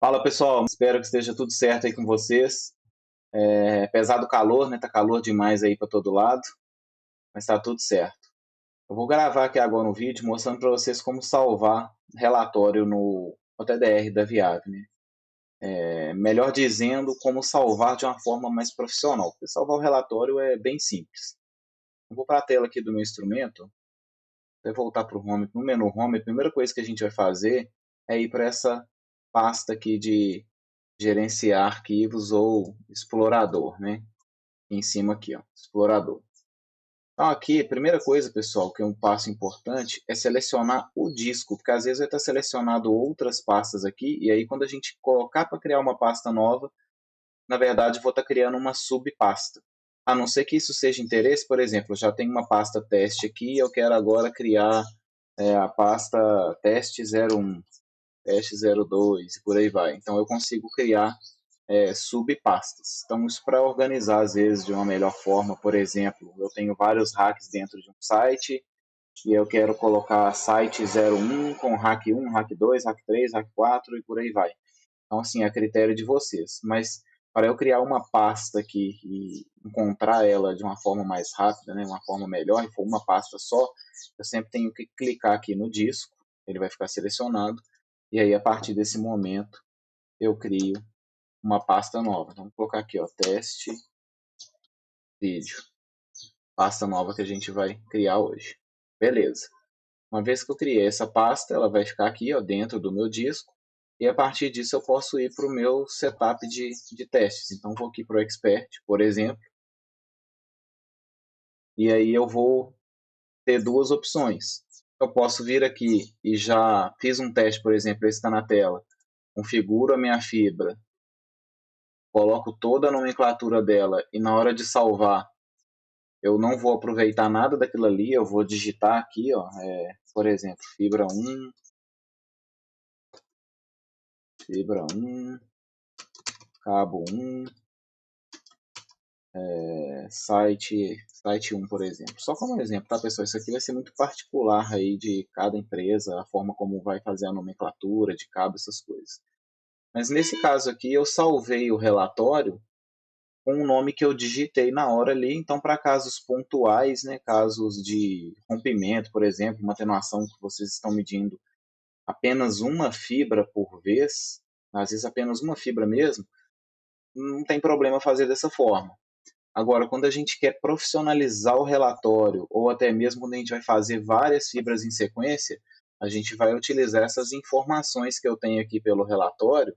Fala pessoal, espero que esteja tudo certo aí com vocês. Apesar do calor, né? Tá calor demais aí para todo lado, mas tá tudo certo. Eu vou gravar aqui agora um vídeo mostrando para vocês como salvar relatório no TDR da Viave, né? Melhor dizendo, como salvar de uma forma mais profissional. Porque salvar o relatório é bem simples. Eu vou para a tela aqui do meu instrumento, vou voltar para o Home, no menu Home. A primeira coisa que a gente vai fazer é ir para essa pasta aqui de gerenciar arquivos ou explorador, né? Em cima aqui, ó, explorador. Então aqui, a primeira coisa, pessoal, que é um passo importante, é selecionar o disco, porque às vezes vai estar selecionado outras pastas aqui, e aí quando a gente colocar para criar uma pasta nova, na verdade vou estar criando uma subpasta. A não ser que isso seja interesse, por exemplo, eu já tenho uma pasta teste aqui, e eu quero agora criar a pasta teste 01, teste 02, e por aí vai. Então eu consigo criar subpastas. Então, isso para organizar, às vezes, de uma melhor forma. Por exemplo, eu tenho vários hacks dentro de um site e eu quero colocar site 01 com hack 1, hack 2, hack 3, hack 4 e por aí vai. Então, assim, é a critério de vocês. Mas para eu criar uma pasta aqui e encontrar ela de uma forma mais rápida, né, uma forma melhor, e for uma pasta só, eu sempre tenho que clicar aqui no disco, ele vai ficar selecionado, e aí a partir desse momento eu crio uma pasta nova. Então, vou colocar aqui, ó, teste vídeo, pasta nova que a gente vai criar hoje. Beleza. Uma vez que eu criei essa pasta, ela vai ficar aqui, ó, dentro do meu disco, e a partir disso eu posso ir para o meu setup de testes. Então, vou aqui para o Expert, por exemplo, e aí eu vou ter duas opções. Eu posso vir aqui e já fiz um teste, por exemplo, esse está na tela, configuro a minha fibra, coloco toda a nomenclatura dela e na hora de salvar eu não vou aproveitar nada daquilo ali, eu vou digitar aqui, ó, por exemplo, fibra 1, cabo 1, site 1, por exemplo. Só como exemplo, tá, pessoal? Isso aqui vai ser muito particular aí de cada empresa, a forma como vai fazer a nomenclatura de cabo, essas coisas. Mas nesse caso aqui, eu salvei o relatório com o nome que eu digitei na hora ali. Então, para casos pontuais, né, casos de rompimento, por exemplo, uma atenuação que vocês estão medindo apenas uma fibra por vez, às vezes apenas uma fibra mesmo, não tem problema fazer dessa forma. Agora, quando a gente quer profissionalizar o relatório, ou até mesmo quando a gente vai fazer várias fibras em sequência, a gente vai utilizar essas informações que eu tenho aqui pelo relatório.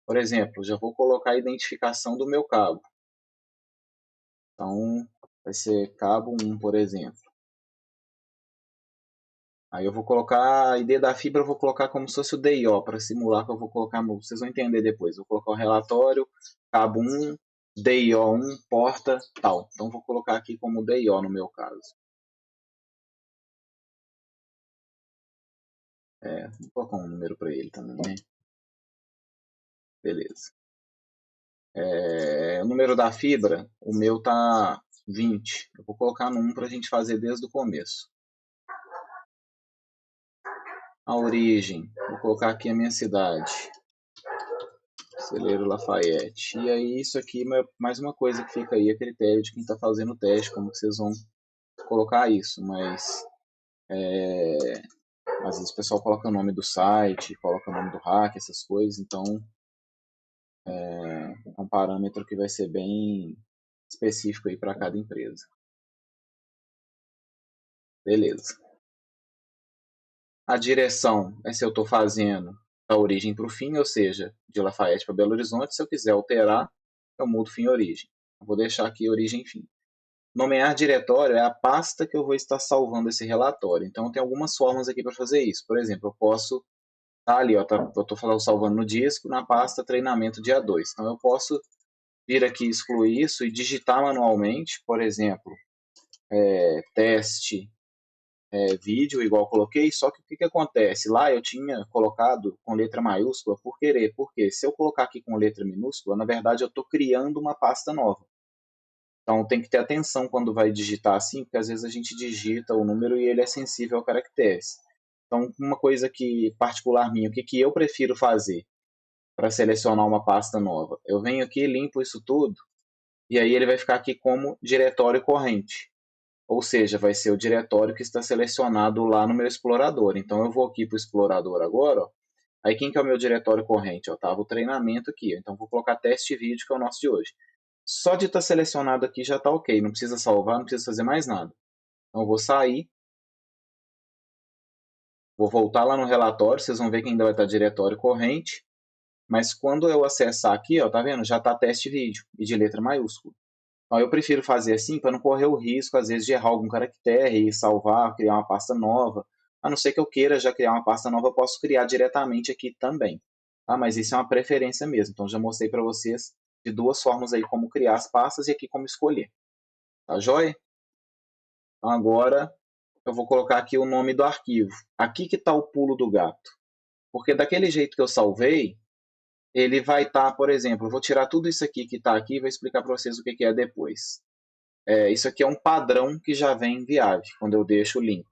Por exemplo, já vou colocar a identificação do meu cabo. Então, vai ser cabo 1, por exemplo. Aí eu vou colocar a ID da fibra, eu vou colocar como se fosse o DIO, para simular que eu vou colocar, vocês vão entender depois. Vou colocar o relatório, cabo 1, DIO 1, porta, tal. Então vou colocar aqui como DIO no meu caso. Vou colocar um número para ele também, né? Beleza. O número da fibra, o meu tá 20. Eu vou colocar no 1 para a gente fazer desde o começo. A origem, vou colocar aqui a minha cidade. Celeiro Lafayette. E aí isso aqui é mais uma coisa que fica aí a critério de quem está fazendo o teste, como que vocês vão colocar isso, mas às vezes o pessoal coloca o nome do site, coloca o nome do hack, essas coisas, então é um parâmetro que vai ser bem específico aí para cada empresa. Beleza. A direção é se eu estou fazendo da origem para o fim, ou seja, de Lafayette para Belo Horizonte. Se eu quiser alterar, eu mudo fim e origem. Eu vou deixar aqui origem e fim. Nomear diretório é a pasta que eu vou estar salvando esse relatório. Então, tem algumas formas aqui para fazer isso. Por exemplo, eu posso estar ali, ó, eu estou salvando no disco, na pasta treinamento dia 2. Então, eu posso vir aqui, excluir isso e digitar manualmente, por exemplo, teste vídeo, igual eu coloquei, só que o que acontece? Lá eu tinha colocado com letra maiúscula por querer, porque se eu colocar aqui com letra minúscula, na verdade eu estou criando uma pasta nova. Então tem que ter atenção quando vai digitar assim, porque às vezes a gente digita o número e ele é sensível a caracteres. Então uma coisa que particular minha, o que eu prefiro fazer? para selecionar uma pasta nova. Eu venho aqui, limpo isso tudo, e aí ele vai ficar aqui como diretório corrente. Ou seja, vai ser o diretório que está selecionado lá no meu explorador. Então eu vou aqui para o explorador agora, ó. Aí quem que é o meu diretório corrente? Ó, tava o treinamento aqui. Ó. Então vou colocar teste vídeo, que é o nosso de hoje. Só de estar selecionado aqui já está ok. Não precisa salvar, não precisa fazer mais nada. Então eu vou sair. Vou voltar lá no relatório. Vocês vão ver que ainda vai estar diretório corrente. Mas quando eu acessar aqui, ó, tá vendo? Já está teste vídeo e de letra maiúscula. Então eu prefiro fazer assim para não correr o risco, às vezes, de errar algum caractere e salvar, criar uma pasta nova. A não ser que eu queira já criar uma pasta nova, eu posso criar diretamente aqui também. Tá? Mas isso é uma preferência mesmo. Então já mostrei para vocês de duas formas aí como criar as pastas e aqui como escolher. Tá joia? Então agora eu vou colocar aqui o nome do arquivo. Aqui que está o pulo do gato. Porque daquele jeito que eu salvei, ele vai estar, por exemplo, eu vou tirar tudo isso aqui que está aqui e vou explicar para vocês o que é depois. Isso aqui é um padrão que já vem em Viave, quando eu deixo o link.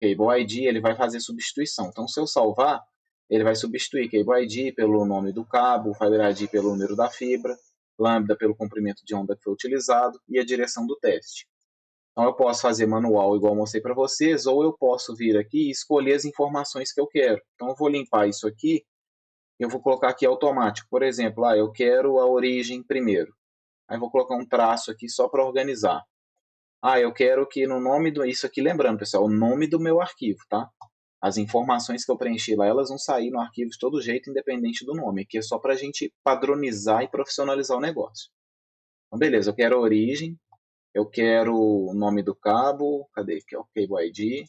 Cable ID, ele vai fazer substituição. Então, se eu salvar, ele vai substituir Cable ID pelo nome do cabo, Fiber ID pelo número da fibra, Lambda pelo comprimento de onda que foi utilizado e a direção do teste. Então, eu posso fazer manual, igual eu mostrei para vocês, ou eu posso vir aqui e escolher as informações que eu quero. Então, eu vou limpar isso aqui, eu vou colocar aqui automático. Por exemplo, eu quero a origem primeiro. Aí vou colocar um traço aqui só para organizar. Eu quero que no nome do... Isso aqui, lembrando, pessoal, o nome do meu arquivo, tá? As informações que eu preenchi lá, elas vão sair no arquivo de todo jeito, independente do nome. Aqui é só para a gente padronizar e profissionalizar o negócio. Então, beleza, eu quero a origem, eu quero o nome do cabo, cadê? Que é o Cable ID,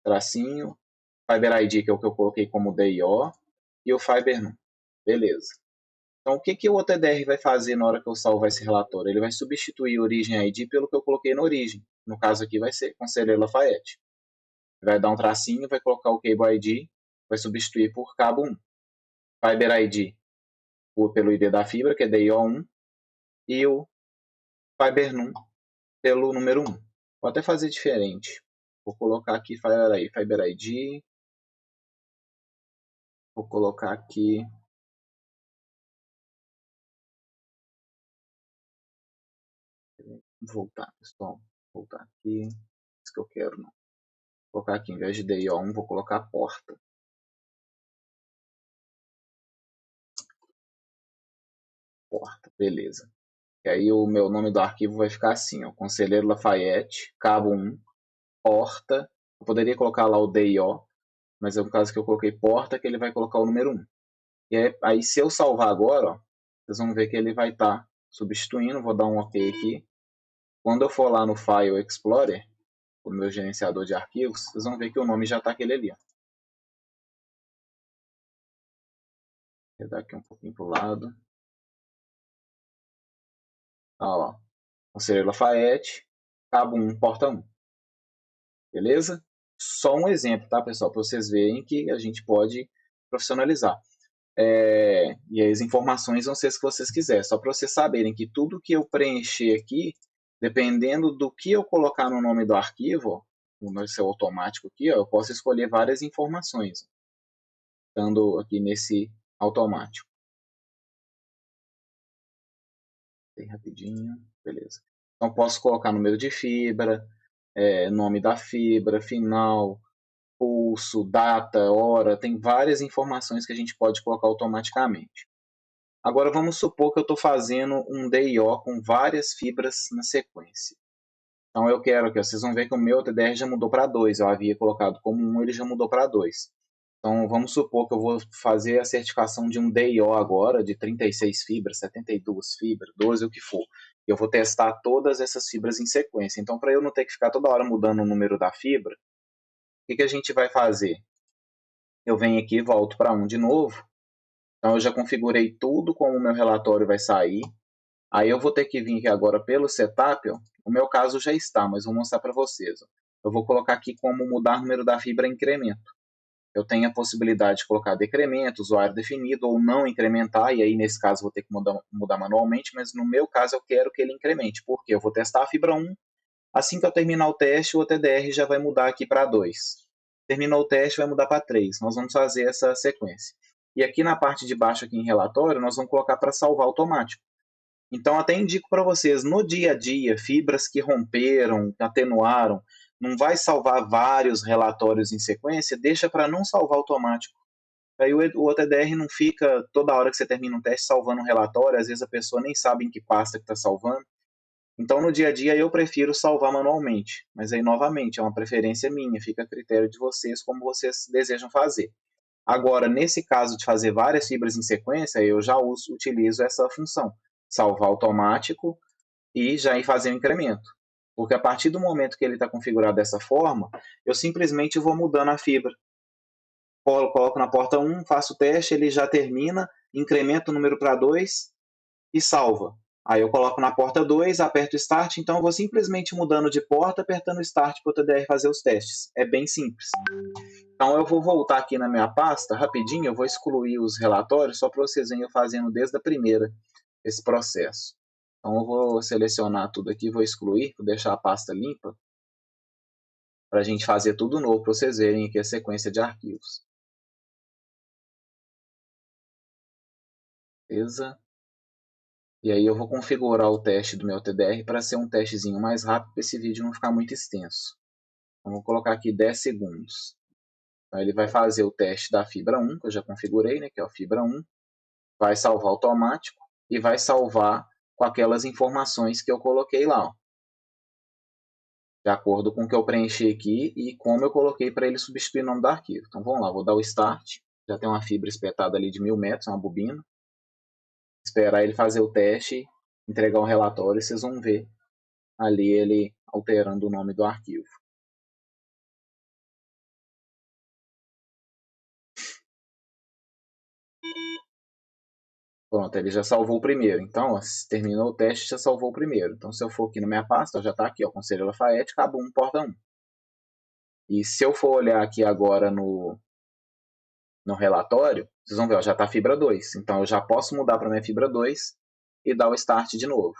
tracinho, Fiber ID, que é o que eu coloquei como DIO, e o Fiber NUM. Beleza. Então, o que, que o OTDR vai fazer na hora que eu salvar esse relatório? Ele vai substituir origem ID pelo que eu coloquei na origem. No caso aqui vai ser Conselheiro Lafayette. Vai dar um tracinho, vai colocar o Cable ID, vai substituir por cabo 1. Fiber ID pelo ID da fibra, que é DIO1, e o Fiber NUM pelo número 1. Vou até fazer diferente. Vou colocar aqui Fiber ID. Vou colocar aqui... Voltar, pessoal. Voltar aqui. Isso que eu quero, não. Vou colocar aqui, em vez de DIO1, vou colocar porta. Porta, beleza. E aí o meu nome do arquivo vai ficar assim, ó, Conselheiro Lafayette, cabo 1, porta. Eu poderia colocar lá o DIO, mas é no caso que eu coloquei porta, que ele vai colocar o número 1. E aí se eu salvar agora, ó, vocês vão ver que ele vai estar substituindo. Vou dar um OK aqui. Quando eu for lá no File Explorer, o meu gerenciador de arquivos, vocês vão ver que o nome já está aquele ali. Ó. Vou dar aqui um pouquinho para o lado. Olha lá. Conselheiro Lafayette, cabo 1, porta 1. Beleza? Só um exemplo, tá, pessoal? Para vocês verem que a gente pode profissionalizar. E as informações vão ser as que vocês quiserem. Só para vocês saberem que tudo que eu preencher aqui, dependendo do que eu colocar no nome do arquivo, no seu automático aqui, ó, eu posso escolher várias informações, estando aqui nesse automático. Bem rapidinho, beleza. Então, posso colocar número de fibra, nome da fibra, final, pulso, data, hora, tem várias informações que a gente pode colocar automaticamente. Agora vamos supor que eu estou fazendo um DIO com várias fibras na sequência. Então eu quero que vocês vão ver que o meu TDR já mudou para 2, eu havia colocado como 1, ele já mudou para 2. Então vamos supor que eu vou fazer a certificação de um DIO agora, de 36 fibras, 72 fibras, 12, o que for. Eu vou testar todas essas fibras em sequência. Então para eu não ter que ficar toda hora mudando o número da fibra, o que a gente vai fazer? Eu venho aqui e volto para 1 de novo. Então eu já configurei tudo como o meu relatório vai sair. Aí eu vou ter que vir aqui agora pelo setup. Ó. O meu caso já está, mas vou mostrar para vocês. Ó. Eu vou colocar aqui como mudar o número da fibra em incremento. Eu tenho a possibilidade de colocar decremento, usuário definido, ou não incrementar, e aí nesse caso vou ter que mudar manualmente, mas no meu caso eu quero que ele incremente, porque eu vou testar a fibra 1, assim que eu terminar o teste, o TDR já vai mudar aqui para 2. Terminou o teste, vai mudar para 3. Nós vamos fazer essa sequência. E aqui na parte de baixo, aqui em relatório, nós vamos colocar para salvar automático. Então, até indico para vocês, no dia a dia, fibras que romperam, que atenuaram, não vai salvar vários relatórios em sequência, deixa para não salvar automático. Aí o OTDR não fica toda hora que você termina um teste salvando um relatório, às vezes a pessoa nem sabe em que pasta que está salvando. Então, no dia a dia, eu prefiro salvar manualmente. Mas aí, novamente, é uma preferência minha, fica a critério de vocês, como vocês desejam fazer. Agora, nesse caso de fazer várias fibras em sequência, eu já utilizo essa função, salvar automático e já ir fazer o incremento. Porque a partir do momento que ele está configurado dessa forma, eu simplesmente vou mudando a fibra. Coloco na porta 1, faço o teste, ele já termina, incremento o número para 2 e salva. Aí eu coloco na porta 2, aperto Start, então eu vou simplesmente mudando de porta, apertando Start para o TDR fazer os testes. É bem simples. Então eu vou voltar aqui na minha pasta, rapidinho, eu vou excluir os relatórios, só para vocês verem eu fazendo desde a primeira esse processo. Então eu vou selecionar tudo aqui, vou excluir, vou deixar a pasta limpa, para a gente fazer tudo novo, para vocês verem aqui a sequência de arquivos. Beleza? E aí eu vou configurar o teste do meu TDR para ser um testezinho mais rápido, para esse vídeo não ficar muito extenso. Então, vou colocar aqui 10 segundos. Então, ele vai fazer o teste da fibra 1, que eu já configurei, né, que é a fibra 1. Vai salvar automático e vai salvar com aquelas informações que eu coloquei lá. Ó, de acordo com o que eu preenchi aqui e como eu coloquei para ele substituir o nome do arquivo. Então vamos lá, vou dar o Start. Já tem uma fibra espetada ali de 1000 metros, uma bobina. Esperar ele fazer o teste, entregar o relatório e vocês vão ver ali ele alterando o nome do arquivo. Pronto, ele já salvou o primeiro. Então, ó, terminou o teste, já salvou o primeiro. Então, se eu for aqui na minha pasta, já está aqui, ó, Conselho Lafayette, cabo 1, porta 1. E se eu for olhar aqui agora no relatório, vocês vão ver, ó, já está fibra 2. Então, eu já posso mudar para minha fibra 2 e dar o Start de novo.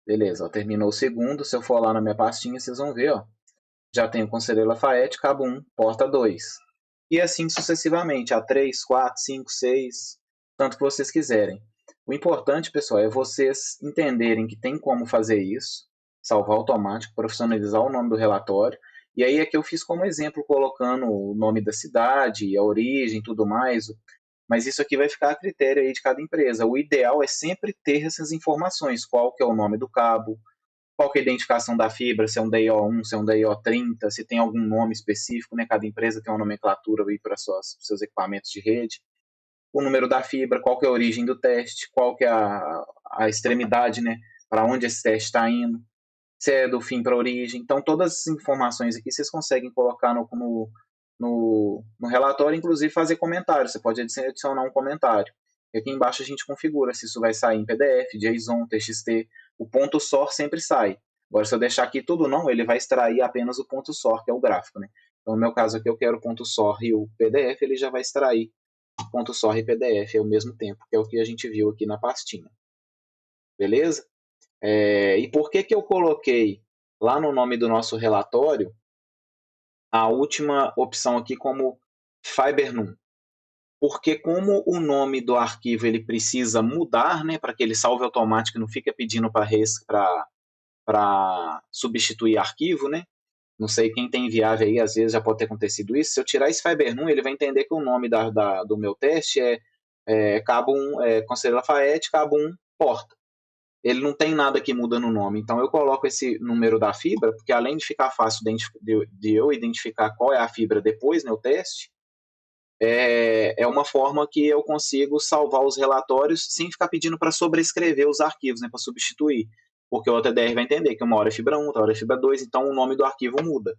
Beleza, ó, terminou o segundo. Se eu for lá na minha pastinha, vocês vão ver, ó, já tenho Conselheiro Lafayette, cabo 1, porta 2. E assim sucessivamente, a 3, 4, 5, 6, tanto que vocês quiserem. O importante, pessoal, é vocês entenderem que tem como fazer isso, salvar automático, profissionalizar o nome do relatório. E aí é que eu fiz como exemplo, colocando o nome da cidade, a origem, tudo mais. Mas isso aqui vai ficar a critério aí de cada empresa. O ideal é sempre ter essas informações, qual que é o nome do cabo, qual que é a identificação da fibra, se é um DIO1, se é um DIO30, se tem algum nome específico, né? Cada empresa tem uma nomenclatura aí para seus equipamentos de rede. O número da fibra, qual que é a origem do teste, qual que é a extremidade, né? Para onde esse teste está indo, se é do fim para a origem. Então, todas as informações aqui vocês conseguem colocar no relatório, inclusive fazer comentários. Você pode adicionar um comentário. E aqui embaixo a gente configura se isso vai sair em PDF, JSON, TXT. O ponto .sor sempre sai. Agora, se eu deixar aqui tudo não, ele vai extrair apenas o ponto .sor, que é o gráfico, né? Então, no meu caso aqui, eu quero o ponto .sor e o PDF, ele já vai extrair o ponto .sor e PDF ao mesmo tempo, que é o que a gente viu aqui na pastinha. Beleza? E por que eu coloquei lá no nome do nosso relatório a última opção aqui como FiberNum? Porque como o nome do arquivo ele precisa mudar, né, para que ele salve automático e não fica pedindo para substituir arquivo, né? Não sei quem tem enviado aí, às vezes já pode ter acontecido isso. Se eu tirar esse FiberNum, ele vai entender que o nome do meu teste é cabo 1, Conselheiro Lafayette, cabo 1, porta. Ele não tem nada que muda no nome. Então eu coloco esse número da fibra, porque além de ficar fácil de eu identificar qual é a fibra depois no teste, é uma forma que eu consigo salvar os relatórios sem ficar pedindo para sobrescrever os arquivos, né, para substituir. Porque o OTDR vai entender que uma hora é fibra 1, outra hora é fibra 2, então o nome do arquivo muda.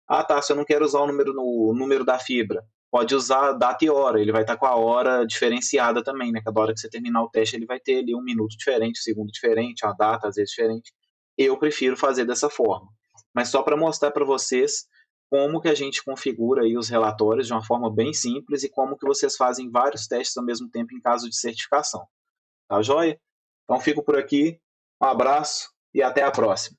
Ah, tá, se eu não quero usar o número da fibra, pode usar data e hora, ele vai estar com a hora diferenciada também, né? Cada hora que você terminar o teste, ele vai ter ali um minuto diferente, um segundo diferente, a data às vezes diferente. Eu prefiro fazer dessa forma. Mas só para mostrar para vocês como que a gente configura aí os relatórios de uma forma bem simples e como que vocês fazem vários testes ao mesmo tempo em caso de certificação. Tá joia? Então fico por aqui, um abraço e até a próxima.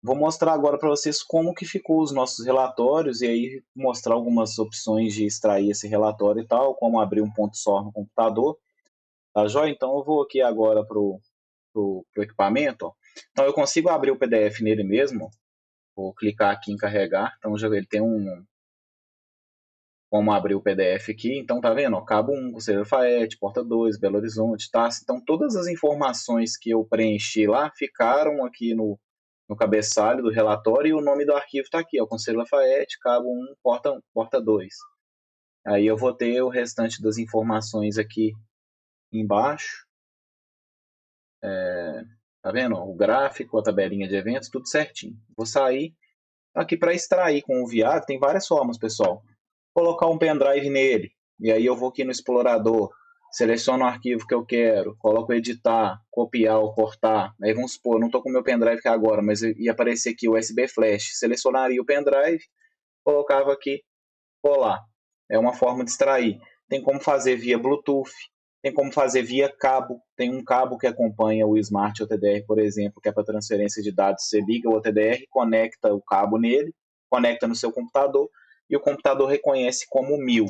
Vou mostrar agora para vocês como que ficou os nossos relatórios e aí mostrar algumas opções de extrair esse relatório e tal, como abrir um ponto só no computador, tá joia? Então eu vou aqui agora pro equipamento, ó. Então eu consigo abrir o PDF nele mesmo, vou clicar aqui em carregar, então já ele tem como abrir o PDF aqui, então tá vendo, ó, cabo 1, Conselheiro Lafayette, Porta 2, Belo Horizonte, tá? Então todas as informações que eu preenchi lá ficaram aqui no cabeçalho do relatório e o nome do arquivo está aqui, ó, Conselheiro Lafayette, cabo 1, porta 2. Aí eu vou ter o restante das informações aqui embaixo, tá vendo? Ó, o gráfico, a tabelinha de eventos, tudo certinho. Vou sair aqui para extrair com o VIAC, tem várias formas, pessoal. Colocar um pendrive nele, e aí eu vou aqui no explorador, seleciono o arquivo que eu quero, coloco editar, copiar ou cortar, aí vamos supor, não estou com o meu pendrive aqui agora, mas ia aparecer aqui o USB Flash, selecionaria o pendrive, colocava aqui, colar. É uma forma de extrair. Tem como fazer via Bluetooth, tem como fazer via cabo, tem um cabo que acompanha o Smart OTDR, por exemplo, que é para transferência de dados, você liga o OTDR, conecta o cabo nele, conecta no seu computador, e o computador reconhece como 1000.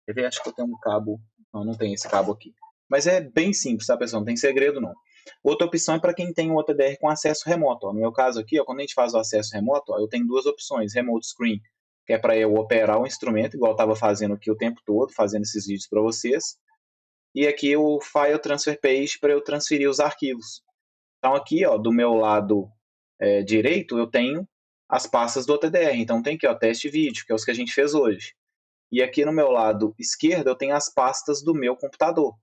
Quer ver? Acho que eu tenho um cabo. Não tem esse cabo aqui. Mas é bem simples, tá, pessoal? Não tem segredo, não. Outra opção é para quem tem o OTDR com acesso remoto. Ó. No meu caso aqui, ó, quando a gente faz o acesso remoto, ó, eu tenho duas opções. Remote Screen, que é para eu operar o instrumento, igual eu estava fazendo aqui o tempo todo, fazendo esses vídeos para vocês. E aqui o File Transfer Page, para eu transferir os arquivos. Então aqui, ó, do meu lado direito, eu tenho as pastas do OTDR. Então tem aqui, ó, teste vídeo, que é os que a gente fez hoje. E aqui no meu lado esquerdo eu tenho as pastas do meu computador.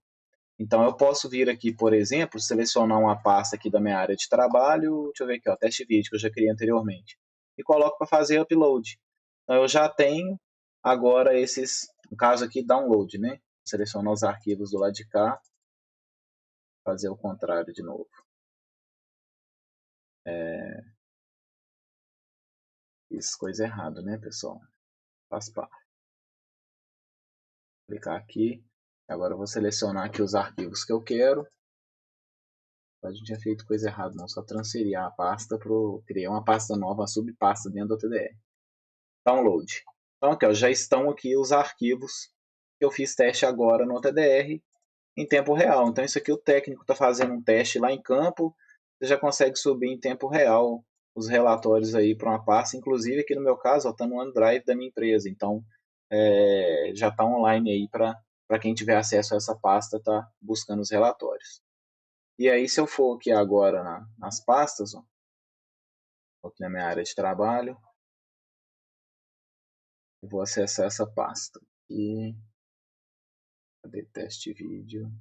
Então eu posso vir aqui, por exemplo, selecionar uma pasta aqui da minha área de trabalho, deixa eu ver aqui, ó, teste vídeo que eu já criei anteriormente, e coloco para fazer upload. Então eu já tenho agora esses, no caso aqui, download, né? Selecionar os arquivos do lado de cá, fazer o contrário de novo. Fiz coisa errada, né, pessoal? Faz parte. Clicar aqui. Agora eu vou selecionar aqui os arquivos que eu quero. A gente tinha feito coisa errada, não. Só transferir a pasta para criar uma pasta nova, uma subpasta dentro do TDR. Download. Então aqui, ó, já estão aqui os arquivos que eu fiz teste agora no TDR em tempo real. Então isso aqui o técnico está fazendo um teste lá em campo, você já consegue subir em tempo real os relatórios aí para uma pasta. Inclusive aqui no meu caso está no OneDrive da minha empresa. Então já está online aí para quem tiver acesso a essa pasta tá buscando os relatórios. E aí, se eu for aqui agora nas pastas, ó, aqui na minha área de trabalho, eu vou acessar essa pasta. E cadê teste vídeo?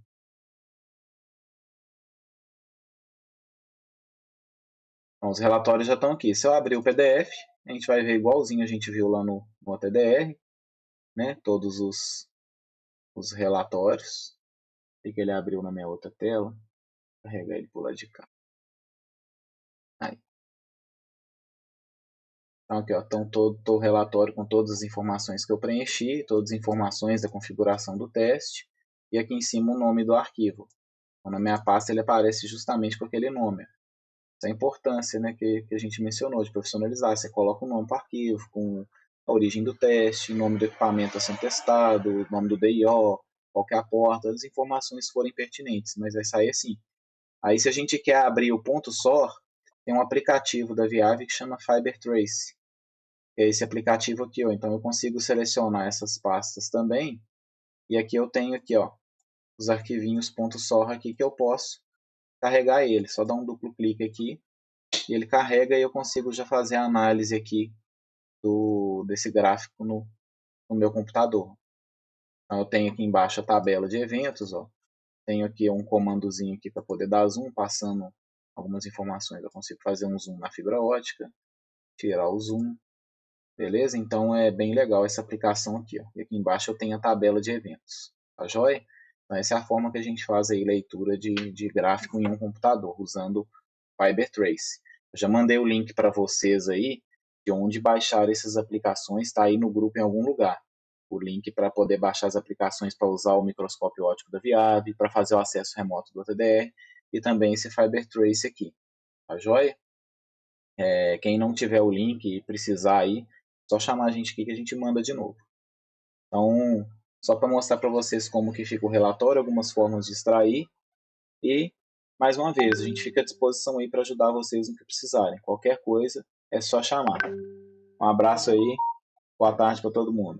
Então, os relatórios já estão aqui. Se eu abrir o PDF, a gente vai ver igualzinho a gente viu lá no OTDR, né? Todos os relatórios. E que ele abriu na minha outra tela. Vou carregar ele por lá de cá. Aí. Então, aqui, ó, então todo o relatório com todas as informações que eu preenchi, todas as informações da configuração do teste, e aqui em cima o nome do arquivo. Então, na minha pasta ele aparece justamente com aquele nome. Essa é a importância, né, que a gente mencionou, de profissionalizar. Você coloca o nome para o arquivo, com a origem do teste, o nome do equipamento a ser testado, o nome do DIO, qual que é a porta, as informações forem pertinentes, mas vai sair assim. Aí, se a gente quer abrir o ponto SOR, tem um aplicativo da Viave que chama FiberTrace. É esse aplicativo aqui, ó. Então eu consigo selecionar essas pastas também. E aqui eu tenho aqui, ó, os arquivinhos .sor aqui que eu posso carregar ele. Só dar um duplo clique aqui e ele carrega e eu consigo já fazer a análise aqui desse gráfico no meu computador. Então eu tenho aqui embaixo a tabela de eventos, ó. Tenho aqui um comandozinho aqui para poder dar zoom, passando algumas informações. Eu consigo fazer um zoom na fibra ótica, tirar o zoom. Beleza? Então é bem legal essa aplicação aqui. Ó. E aqui embaixo eu tenho a tabela de eventos. Tá joia? Então essa é a forma que a gente faz aí leitura de gráfico em um computador, usando FiberTrace. Eu já mandei o link para vocês aí de onde baixar essas aplicações, está aí no grupo em algum lugar. o link para poder baixar as aplicações para usar o microscópio óptico da Viave, para fazer o acesso remoto do OTDR e também esse FiberTrace aqui, tá joia? Quem não tiver o link e precisar aí, só chamar a gente aqui que a gente manda de novo. Então, só para mostrar para vocês como que fica o relatório, algumas formas de extrair e, mais uma vez, a gente fica à disposição aí para ajudar vocês no que precisarem. Qualquer coisa, é só chamar. Um abraço aí, boa tarde para todo mundo.